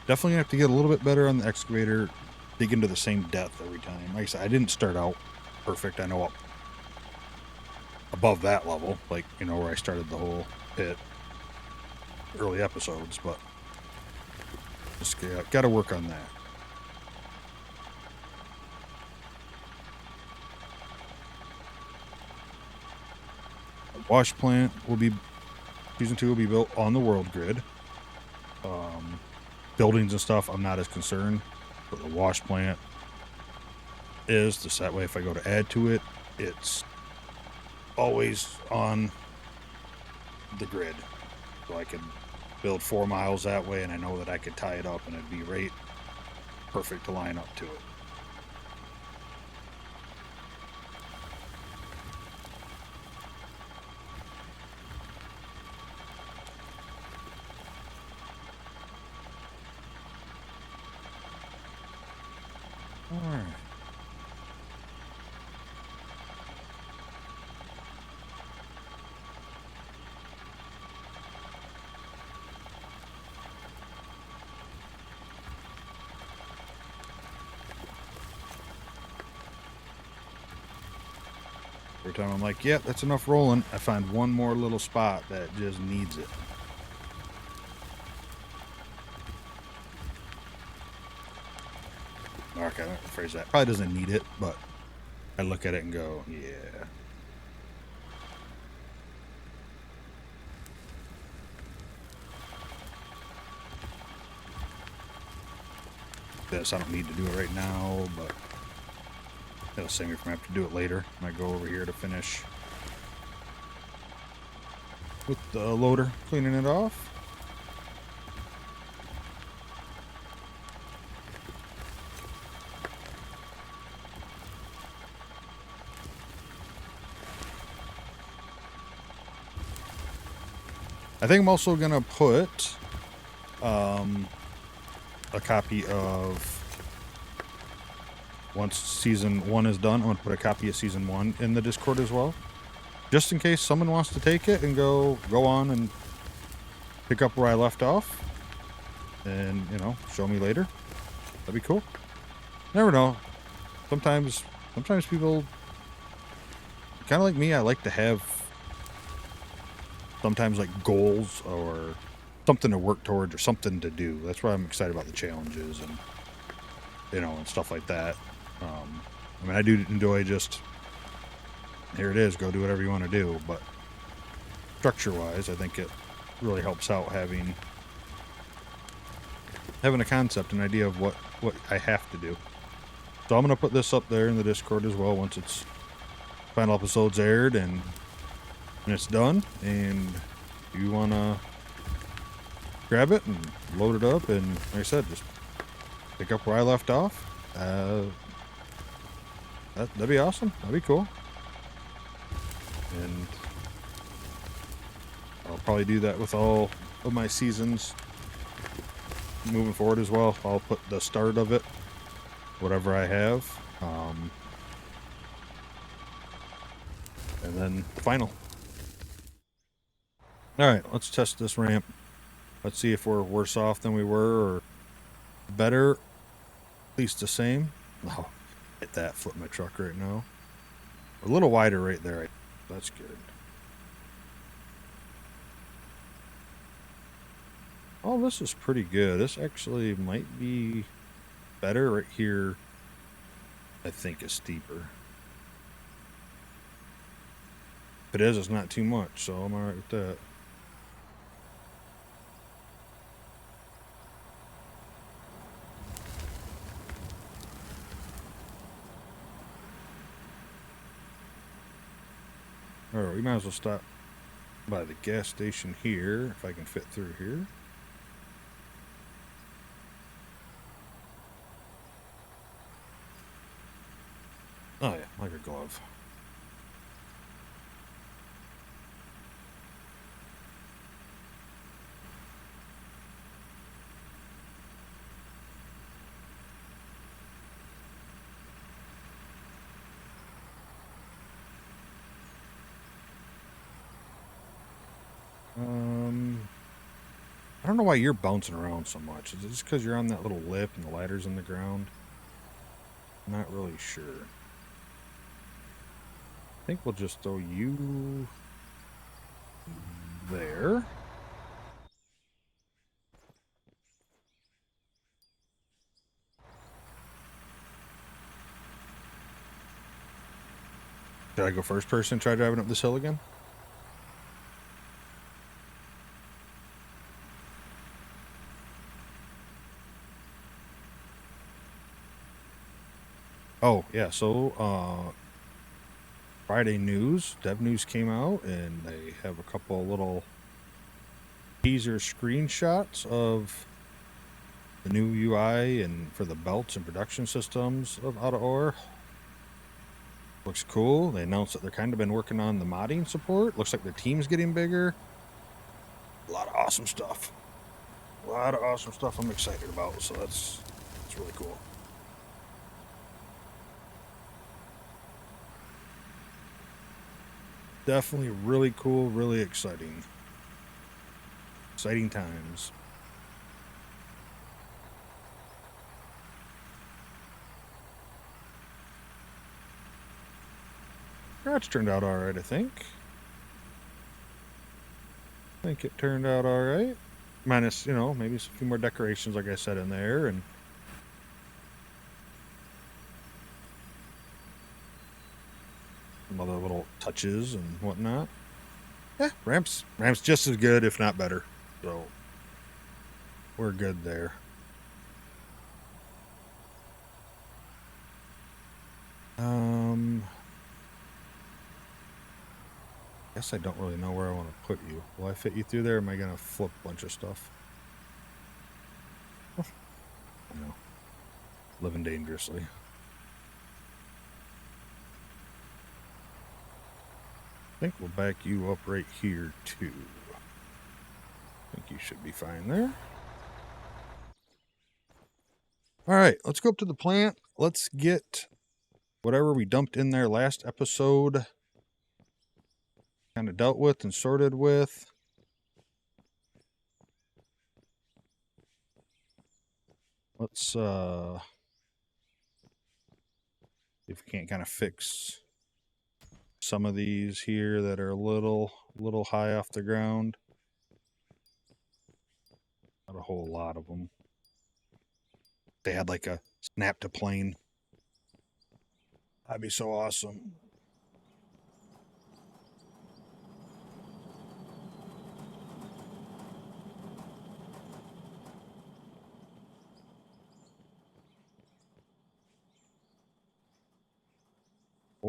Definitely have to get a little bit better on the excavator, dig into the same depth every time. Like I said, I didn't start out perfect. I know up above that level, like, you know, where I started the whole pit early episodes, but just got to work on that. A wash plant will be, season 2 will be built on the world grid. Buildings and stuff, I'm not as concerned, but the wash plant is, just that way if I go to add to it, it's always on the grid. So I could build 4 miles that way, and I know that I could tie it up and it'd be right perfect to line up to it. All right. Every time I'm like, yep, that's enough rolling, I find one more little spot that just needs it. Okay, let me rephrase that. Probably doesn't need it, but I look at it and go, yeah. This, I don't need to do it right now, but it'll save me from having to do it later. I might go over here to finish with the loader, cleaning it off. I think I'm also going to put a copy of, once season 1 is done, I'm going to put a copy of season 1 in the Discord as well. Just in case someone wants to take it and go on and pick up where I left off. And, you know, show me later. That'd be cool. Never know. Sometimes people, kind of like me, I like to have sometimes like goals or something to work towards or something to do. That's why I'm excited about the challenges and, you know, and stuff like that. I mean, I do enjoy just, here it is, go do whatever you want to do. But structure-wise, I think it really helps out having a concept, an idea of what I have to do. So I'm going to put this up there in the Discord as well once it's final episode's aired and it's done. And you want to grab it and load it up and, like I said, just pick up where I left off. That'd be awesome. That'd be cool. And I'll probably do that with all of my seasons moving forward as well. I'll put the start of it, whatever I have, and then the final. All right, let's test this ramp. Let's see if we're worse off than we were or better, at least the same. Oh, hit that, flip my truck right now. A little wider right there. That's good. Oh, this is pretty good. This actually might be better right here. I think is steeper. If it is, it's not too much, so I'm alright with that. Alright, we might as well stop by the gas station here, if I can fit through here. Oh yeah, like a glove. I don't know why you're bouncing around so much. Is it just because you're on that little lip and the ladder's in the ground? I'm not really sure. I think we'll just throw you there. Should I go first person, try driving up this hill again? Oh, yeah, so, Friday news, dev news came out, and they have a couple little teaser screenshots of the new UI and for the belts and production systems of Out of Ore. Looks cool. They announced that they're kind of been working on the modding support. Looks like their team's getting bigger. A lot of awesome stuff. A lot of awesome stuff I'm excited about, so that's really cool. definitely really cool, really exciting. Exciting times. Garage turned out all right, I think. I think it turned out all right. Minus, you know, maybe a few more decorations, like I said, in there, and some other little touches and whatnot. Yeah, ramp's just as good, if not better. So we're good there. Guess I don't really know where I want to put you. Will I fit you through there? Or am I gonna flip a bunch of stuff? Oh, I know, living dangerously. I think we'll back you up right here too. I think you should be fine there. All right, let's go up to the plant. Let's get whatever we dumped in there last episode kind of dealt with and sorted with. Let's if we can't kind of fix some of these here that are a little high off the ground. Not a whole lot of them. They had like a snap to plane. That'd be so awesome.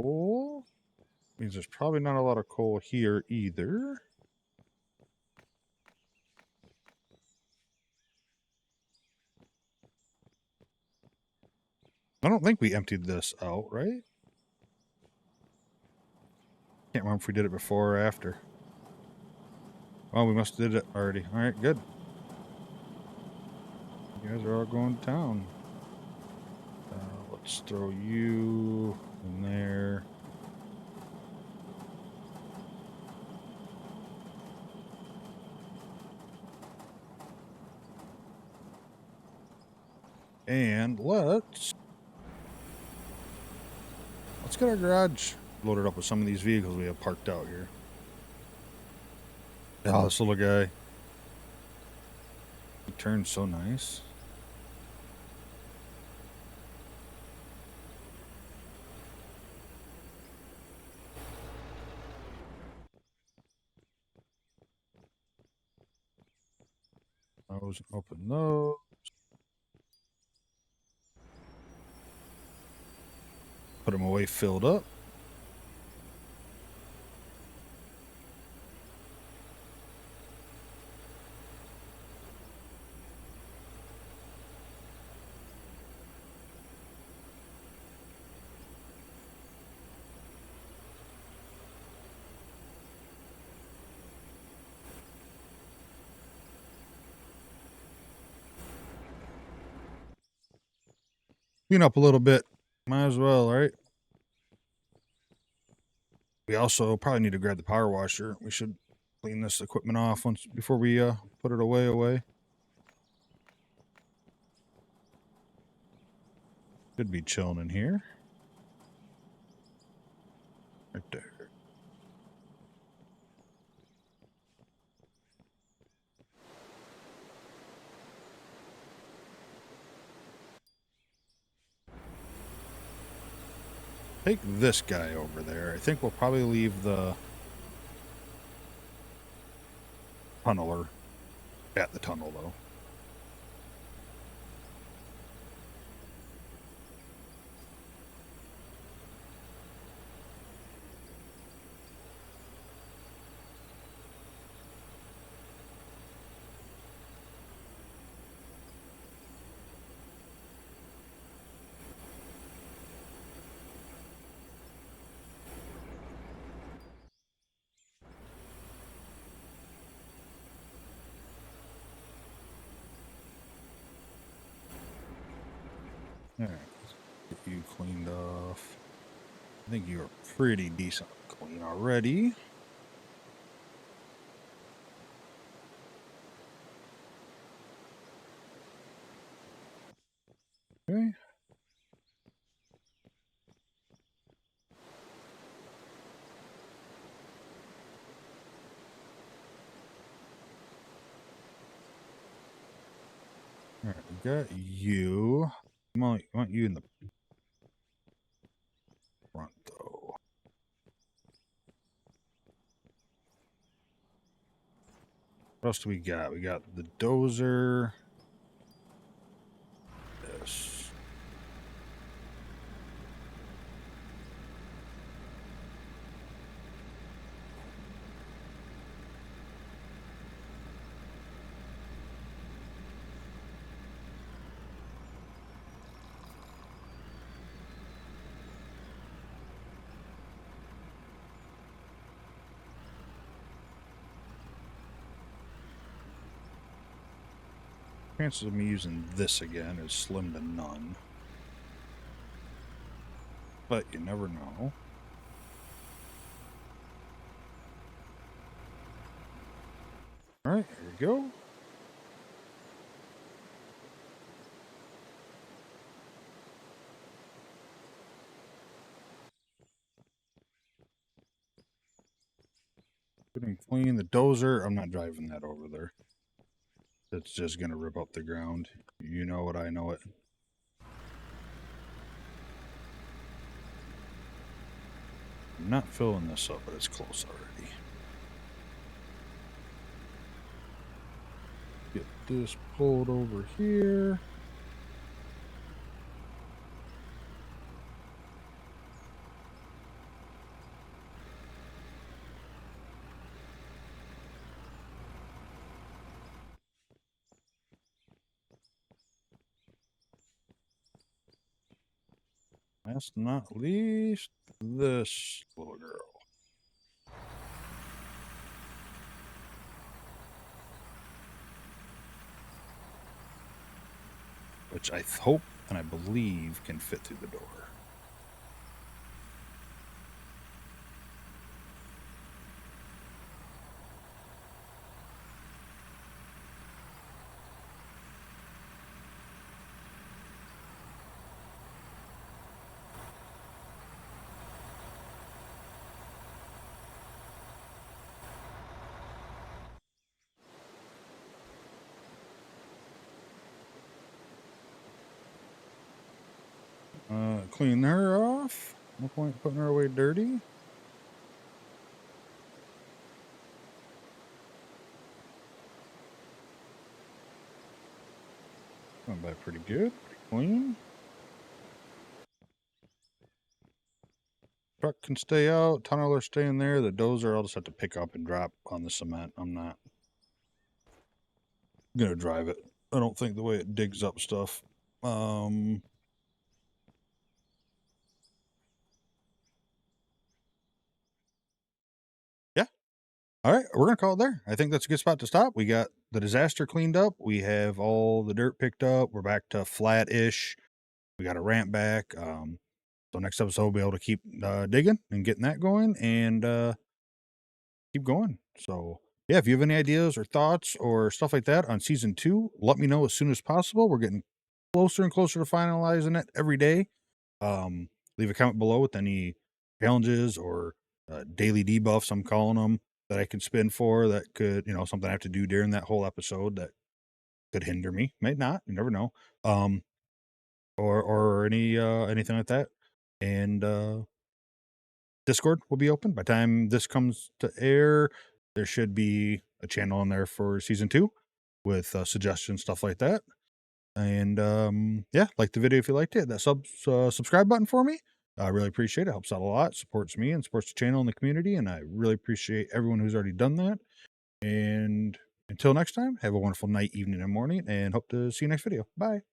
Oh, means there's probably not a lot of coal here either. I don't think we emptied this out, right? Can't remember if we did it before or after. Oh, we must have did it already. All right, good. You guys are all going to town. Let's throw you in there. And let's get our garage loaded up with some of these vehicles we have parked out here. Oh, this little guy. He turns so nice. Those, open those. Put them away filled up. Clean up a little bit. Might as well, right? We also probably need to grab the power washer. We should clean this equipment off once before we put it away. Should be chilling in here. Right there. Take this guy over there. I think we'll probably leave the tunneler at the tunnel, though. All right, let's get you cleaned off. I think you're pretty decent clean already. All right, we got you. I want you in the front, though. What else do we got? We got the dozer. This. Chances of me using this again is slim to none. But you never know. All right, here we go. Good and clean. The dozer, I'm not driving that over there. It's just going to rip up the ground. You know it, I know it. I'm not filling this up, but it's close already. Get this pulled over here. Last but not least, this little girl. Which I hope and I believe can fit through the door. Clean her off. No point putting her away dirty. Going back pretty good, pretty clean. Truck can stay out, tunneler staying there. The dozer I'll just have to pick up and drop on the cement. I'm not gonna drive it. I don't think the way it digs up stuff. Yeah. All right, we're gonna call it there. I think that's a good spot to stop. We got the disaster cleaned up. We have all the dirt picked up. We're back to flat-ish. We got a ramp back. So next episode we'll be able to keep digging and getting that going and keep going. So yeah, if you have any ideas or thoughts or stuff like that on season 2, let me know as soon as possible. We're getting closer and closer to finalizing it every day. Leave a comment below with any challenges or daily debuffs, I'm calling them, that I can spin for that could, something I have to do during that whole episode that could hinder me. May not, you never know. Or anything like that. And Discord will be open by the time this comes to air. There should be a channel in there for season 2 with suggestions, stuff like that. And yeah, like the video if you liked it. That subscribe button for me. I really appreciate it. Helps out a lot. Supports me and supports the channel and the community. And I really appreciate everyone who's already done that. And until next time, have a wonderful night, evening, and morning. And hope to see you next video. Bye.